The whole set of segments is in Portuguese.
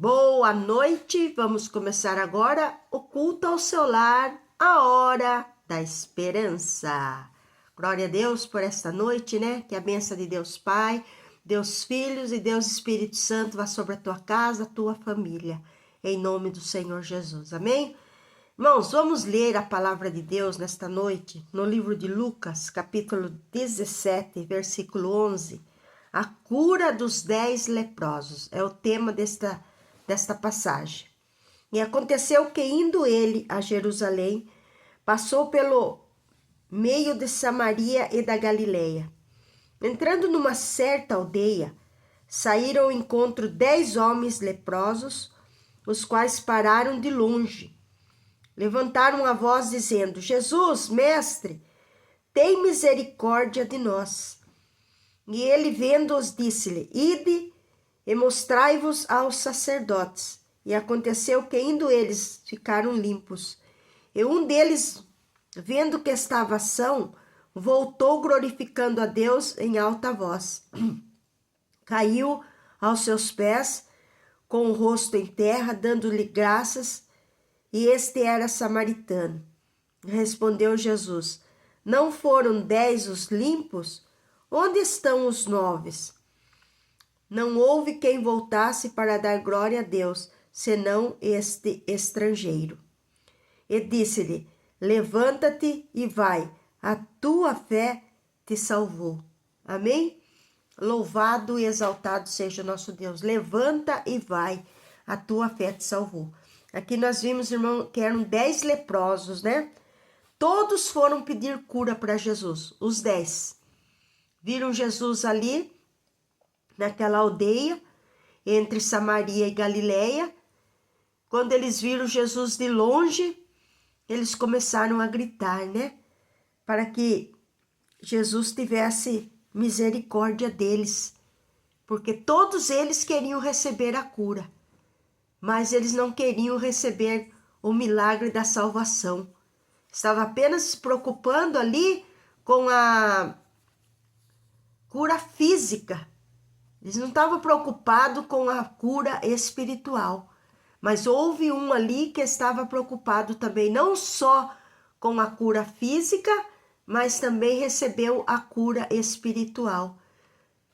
Boa noite, vamos começar agora o culto ao seu lar, a hora da esperança. Glória a Deus por esta noite, né? Que a bênção de Deus Pai, Deus Filhos e Deus Espírito Santo vá sobre a tua casa, a tua família, em nome do Senhor Jesus, amém? Irmãos, vamos ler a palavra de Deus nesta noite, no livro de Lucas, capítulo 17, versículo 11. A cura dos 10 leprosos é o tema desta passagem. E aconteceu que, indo ele a Jerusalém, passou pelo meio de Samaria e da Galileia. Entrando numa certa aldeia, saíram ao encontro 10 homens leprosos, os quais pararam de longe. Levantaram a voz dizendo: Jesus, mestre, tem misericórdia de nós. E ele, vendo-os, disse-lhe: Ide e mostrai-vos aos sacerdotes. E aconteceu que, indo eles, ficaram limpos. E um deles, vendo que estava são, voltou glorificando a Deus em alta voz. Caiu aos seus pés, com o rosto em terra, dando-lhe graças, e este era samaritano. Respondeu Jesus: Não foram 10 os limpos? Onde estão os 9? Não houve quem voltasse para dar glória a Deus, senão este estrangeiro. E disse-lhe: Levanta-te e vai, a tua fé te salvou. Amém? Louvado e exaltado seja o nosso Deus. Levanta e vai, a tua fé te salvou. Aqui nós vimos, irmão, que eram 10 leprosos, né? Todos foram pedir cura para Jesus, os 10. Viram Jesus ali, naquela aldeia, entre Samaria e Galileia. Quando eles viram Jesus de longe, eles começaram a gritar, né? Para que Jesus tivesse misericórdia deles. Porque todos eles queriam receber a cura, mas eles não queriam receber o milagre da salvação. Estava apenas se preocupando ali com a cura física. Eles não estavam preocupados com a cura espiritual. Mas houve um ali que estava preocupado também, não só com a cura física, mas também recebeu a cura espiritual.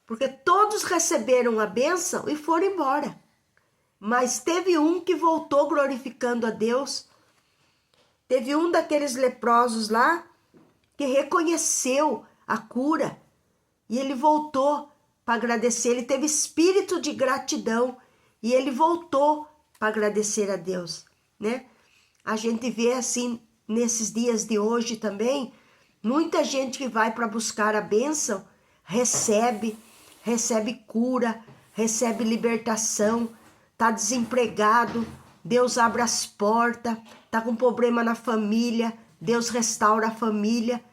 Porque todos receberam a bênção e foram embora. Mas teve um que voltou glorificando a Deus. Teve um daqueles leprosos lá que reconheceu a cura. E ele voltou para agradecer. Ele teve espírito de gratidão. E ele voltou para agradecer a Deus, né? A gente vê assim, nesses dias de hoje também, muita gente que vai para buscar a bênção, recebe cura, recebe libertação, tá desempregado, Deus abre as portas, tá com problema na família, Deus restaura a família,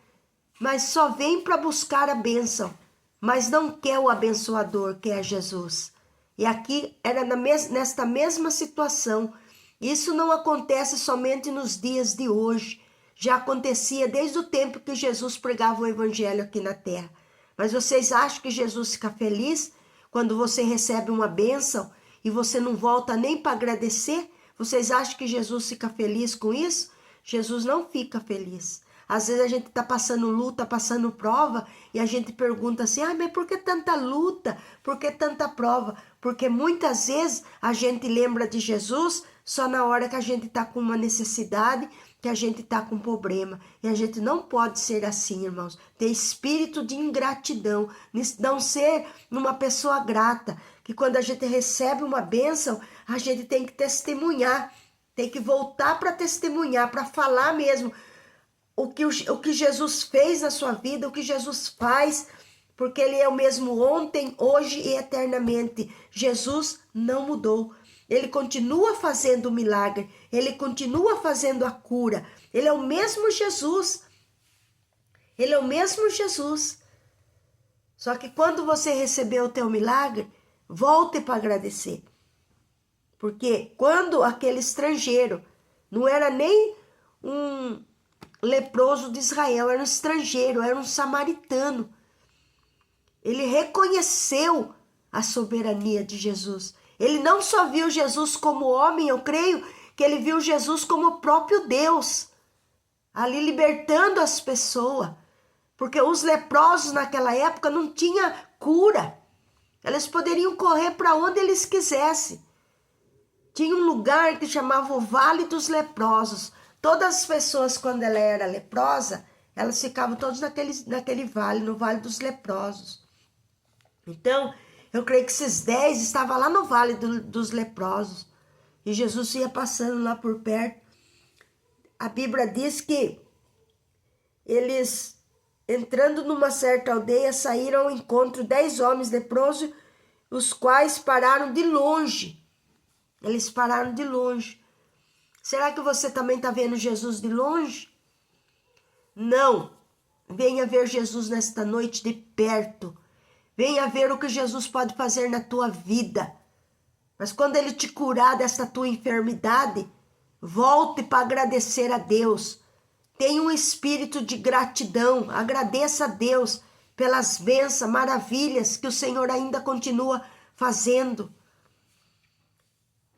mas só vem para buscar a bênção, mas não quer o abençoador, que é Jesus. E aqui era nesta mesma situação. Isso não acontece somente nos dias de hoje. Já acontecia desde o tempo que Jesus pregava o evangelho aqui na terra. Mas vocês acham que Jesus fica feliz quando você recebe uma bênção e você não volta nem para agradecer? Vocês acham que Jesus fica feliz com isso? Jesus não fica feliz. Às vezes a gente está passando luta, passando prova, e a gente pergunta assim: mas por que tanta luta? Por que tanta prova? Porque muitas vezes a gente lembra de Jesus só na hora que a gente está com uma necessidade, que a gente está com problema. E a gente não pode ser assim, irmãos. Ter espírito de ingratidão, não ser uma pessoa grata, que quando a gente recebe uma bênção, a gente tem que testemunhar, tem que voltar para testemunhar, para falar mesmo o que Jesus fez na sua vida, o que Jesus faz, porque Ele é o mesmo ontem, hoje e eternamente. Jesus não mudou. Ele continua fazendo o milagre, Ele continua fazendo a cura. Ele é o mesmo Jesus. Ele é o mesmo Jesus. Só que quando você recebeu o teu milagre, volte para agradecer. Porque quando aquele estrangeiro, não era nem um leproso de Israel, era um estrangeiro, era um samaritano. Ele reconheceu a soberania de Jesus. Ele não só viu Jesus como homem, eu creio que ele viu Jesus como o próprio Deus, ali libertando as pessoas, porque os leprosos naquela época não tinham cura, eles poderiam correr para onde eles quisessem. Tinha um lugar que chamava o Vale dos Leprosos. Todas as pessoas, quando ela era leprosa, elas ficavam todas naquele vale, no Vale dos Leprosos. Então, eu creio que esses 10 estavam lá no Vale dos Leprosos. E Jesus ia passando lá por perto. A Bíblia diz que eles, entrando numa certa aldeia, saíram ao encontro 10 homens leprosos, os quais pararam de longe. Eles pararam de longe. Será que você também está vendo Jesus de longe? Não. Venha ver Jesus nesta noite de perto. Venha ver o que Jesus pode fazer na tua vida. Mas quando Ele te curar desta tua enfermidade, volte para agradecer a Deus. Tenha um espírito de gratidão. Agradeça a Deus pelas bênçãos, maravilhas que o Senhor ainda continua fazendo.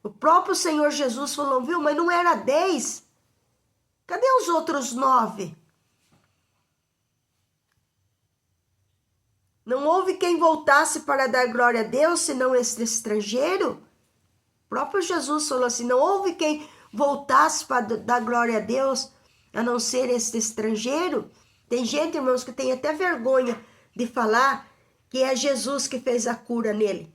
O próprio Senhor Jesus falou, viu, mas não era 10? Cadê os outros 9? Não houve quem voltasse para dar glória a Deus, senão este estrangeiro? O próprio Jesus falou assim, não houve quem voltasse para dar glória a Deus, a não ser este estrangeiro? Tem gente, irmãos, que tem até vergonha de falar que é Jesus que fez a cura nele.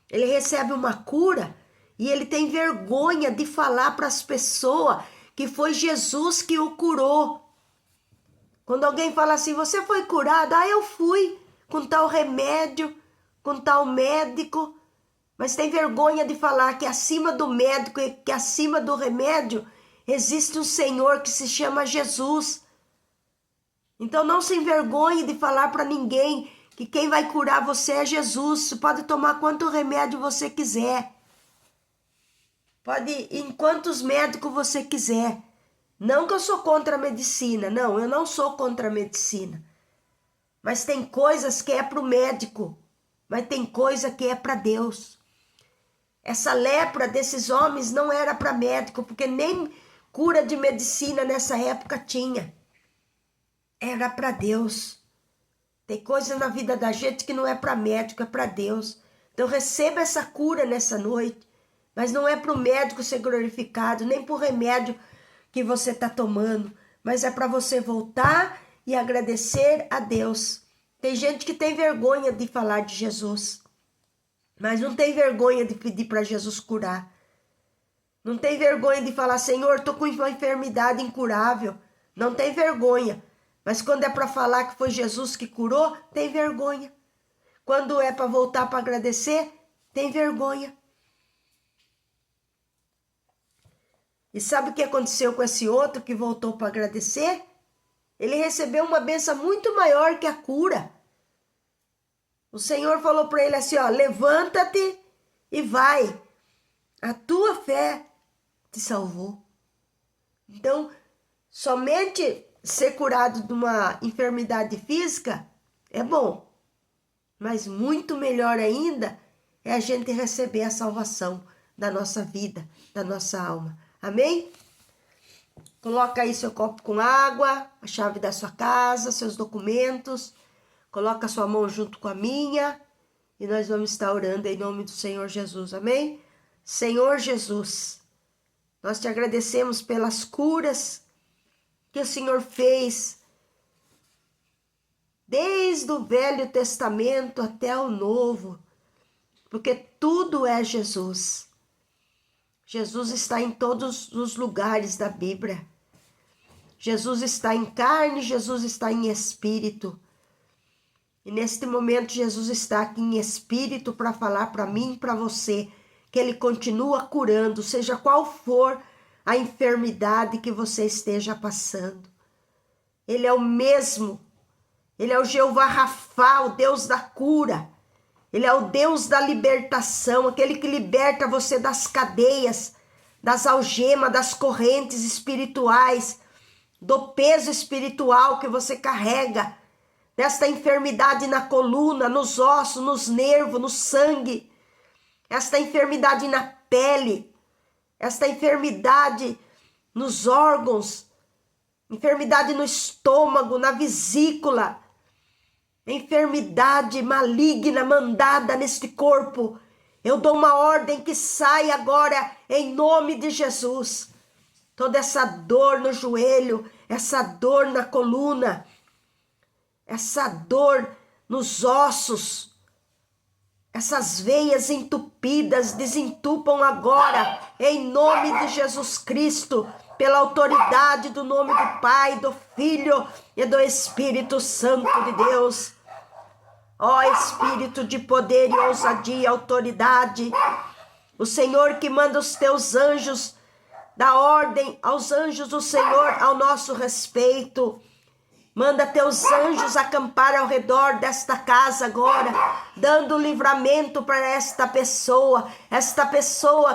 Ele recebe uma cura e ele tem vergonha de falar para as pessoas que foi Jesus que o curou. Quando alguém fala assim, você foi curado? Ah, eu fui com tal remédio, com tal médico. Mas tem vergonha de falar que acima do médico e que acima do remédio existe um Senhor que se chama Jesus. Então não se envergonhe de falar para ninguém que quem vai curar você é Jesus. Você pode tomar quanto remédio você quiser. Pode ir em quantos médicos você quiser. Não que eu sou contra a medicina. Não, eu não sou contra a medicina. Mas tem coisas que é para o médico. Mas tem coisa que é para Deus. Essa lepra desses homens não era para médico. Porque nem cura de medicina nessa época tinha. Era para Deus. Tem coisa na vida da gente que não é para médico, é para Deus. Então receba essa cura nessa noite. Mas não é para o médico ser glorificado, nem para o remédio que você está tomando. Mas é para você voltar e agradecer a Deus. Tem gente que tem vergonha de falar de Jesus. Mas não tem vergonha de pedir para Jesus curar. Não tem vergonha de falar, Senhor, estou com uma enfermidade incurável. Não tem vergonha. Mas quando é para falar que foi Jesus que curou, tem vergonha. Quando é para voltar para agradecer, tem vergonha. E sabe o que aconteceu com esse outro que voltou para agradecer? Ele recebeu uma bênção muito maior que a cura. O Senhor falou para ele assim, ó, levanta-te e vai. A tua fé te salvou. Então, somente ser curado de uma enfermidade física é bom. Mas muito melhor ainda é a gente receber a salvação da nossa vida, da nossa alma. Amém? Coloca aí seu copo com água, a chave da sua casa, seus documentos. Coloca a sua mão junto com a minha. E nós vamos estar orando em nome do Senhor Jesus. Amém? Senhor Jesus, nós te agradecemos pelas curas que o Senhor fez. Desde o Velho Testamento até o Novo. Porque tudo é Jesus. Jesus está em todos os lugares da Bíblia. Jesus está em carne, Jesus está em espírito. E neste momento Jesus está aqui em espírito para falar para mim e para você que Ele continua curando, seja qual for a enfermidade que você esteja passando. Ele é o mesmo. Ele é o Jeová Rafá, o Deus da cura. Ele é o Deus da libertação, aquele que liberta você das cadeias, das algemas, das correntes espirituais, do peso espiritual que você carrega, desta enfermidade na coluna, nos ossos, nos nervos, no sangue. esta enfermidade na pele, esta enfermidade nos órgãos, enfermidade no estômago, na vesícula, enfermidade maligna mandada neste corpo. Eu dou uma ordem que saia agora em nome de Jesus. Toda essa dor no joelho, essa dor na coluna, essa dor nos ossos, essas veias entupidas, desentupam agora, em nome de Jesus Cristo, pela autoridade do nome do Pai, do Filho e do Espírito Santo de Deus. Ó Espírito de poder e ousadia e autoridade, o Senhor que manda os teus anjos, dá ordem aos anjos do Senhor ao nosso respeito. Manda teus anjos acampar ao redor desta casa agora, dando livramento para esta pessoa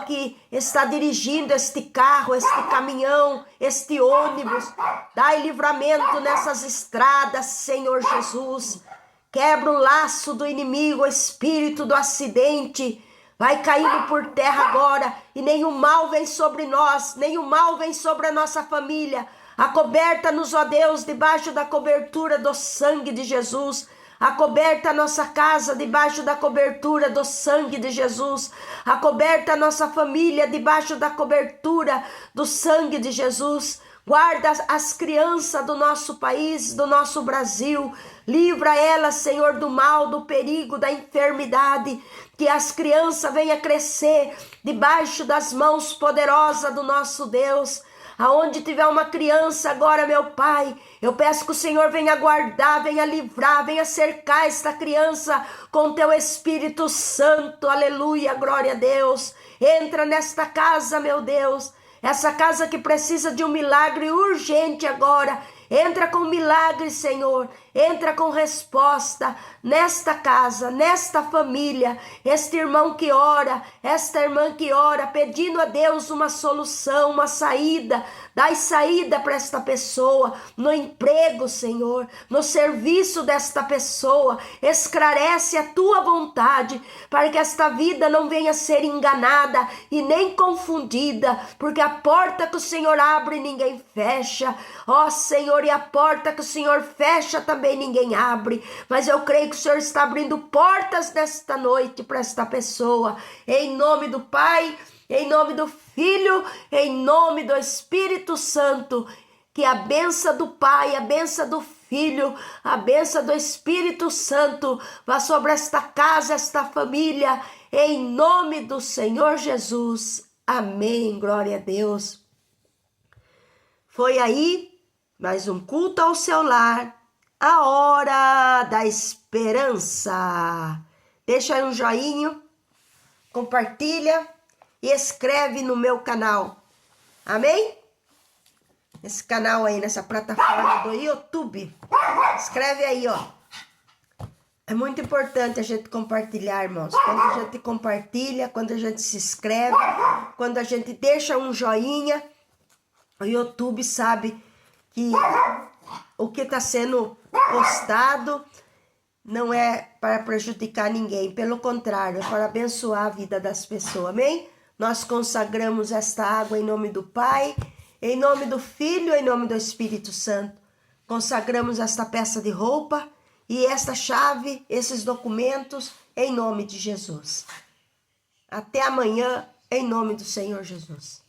que está dirigindo este carro, este caminhão, este ônibus. Dai livramento nessas estradas, Senhor Jesus. Quebra o laço do inimigo, o espírito do acidente. Vai caindo por terra agora, e nenhum mal vem sobre nós, nenhum mal vem sobre a nossa família. Acoberta-nos, ó Deus, debaixo da cobertura do sangue de Jesus. Acoberta a nossa casa debaixo da cobertura do sangue de Jesus. Acoberta a nossa família debaixo da cobertura do sangue de Jesus. Guarda as crianças do nosso país, do nosso Brasil. Livra elas, Senhor, do mal, do perigo, da enfermidade. Que as crianças venham crescer debaixo das mãos poderosas do nosso Deus. Aonde tiver uma criança agora, meu Pai, eu peço que o Senhor venha guardar, venha livrar, venha cercar esta criança com teu Espírito Santo. Aleluia, glória a Deus. Entra nesta casa, meu Deus. Essa casa que precisa de um milagre urgente agora. Entra com milagre, Senhor. Entra com resposta nesta casa, nesta família. Este irmão que ora, esta irmã que ora, pedindo a Deus uma solução, uma saída. Dai saída para esta pessoa, no emprego, Senhor, no serviço desta pessoa. Esclarece a tua vontade, para que esta vida não venha ser enganada e nem confundida, porque a porta que o Senhor abre, ninguém fecha. Ó Senhor, e a porta que o Senhor fecha também ninguém abre, mas eu creio que o Senhor está abrindo portas nesta noite para esta pessoa, em nome do Pai, em nome do Filho, em nome do Espírito Santo. Que a bênção do Pai, a bênção do Filho, a bênção do Espírito Santo vá sobre esta casa, esta família, em nome do Senhor Jesus. Amém, glória a Deus. Foi aí mais um culto ao seu lar, a hora da esperança. Deixa aí um joinha, compartilha e escreve no meu canal. Amém? Esse canal aí, nessa plataforma do YouTube. Escreve aí, ó. É muito importante a gente compartilhar, irmãos. Quando a gente compartilha, quando a gente se inscreve, quando a gente deixa um joinha, o YouTube sabe que o que está sendo postado não é para prejudicar ninguém, pelo contrário, é para abençoar a vida das pessoas, amém? Nós consagramos esta água em nome do Pai, em nome do Filho, em nome do Espírito Santo. Consagramos esta peça de roupa e esta chave, esses documentos, em nome de Jesus. Até amanhã, em nome do Senhor Jesus.